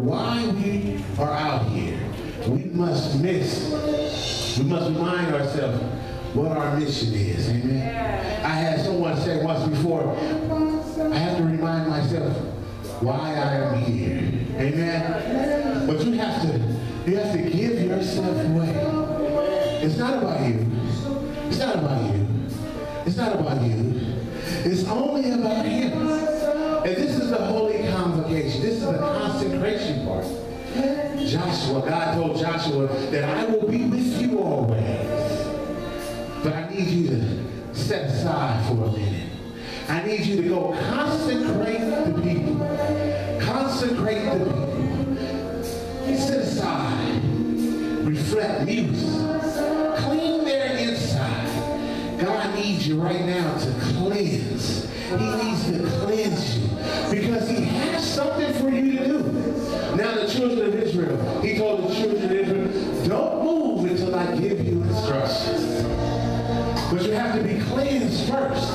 why we are out here, we must remind ourselves what our mission is. Amen. I had someone say once before, I have to remind myself why I am here. Amen. But you have to give yourself away. It's not about you. It's not about you. It's not about you. It's only about him. And this is the holy convocation. This is the consecration part. Joshua, God told Joshua that I will be with you always. But I need you to set aside for a minute. I need you to go consecrate the people. Consecrate the people. Set aside. Reflect, muse. Clean their inside. God needs you right now to cleanse. He needs to cleanse you because he has something for you to do. Now the children of Israel, he told the children of Israel, don't move until I give you instructions. But you have to be cleansed first.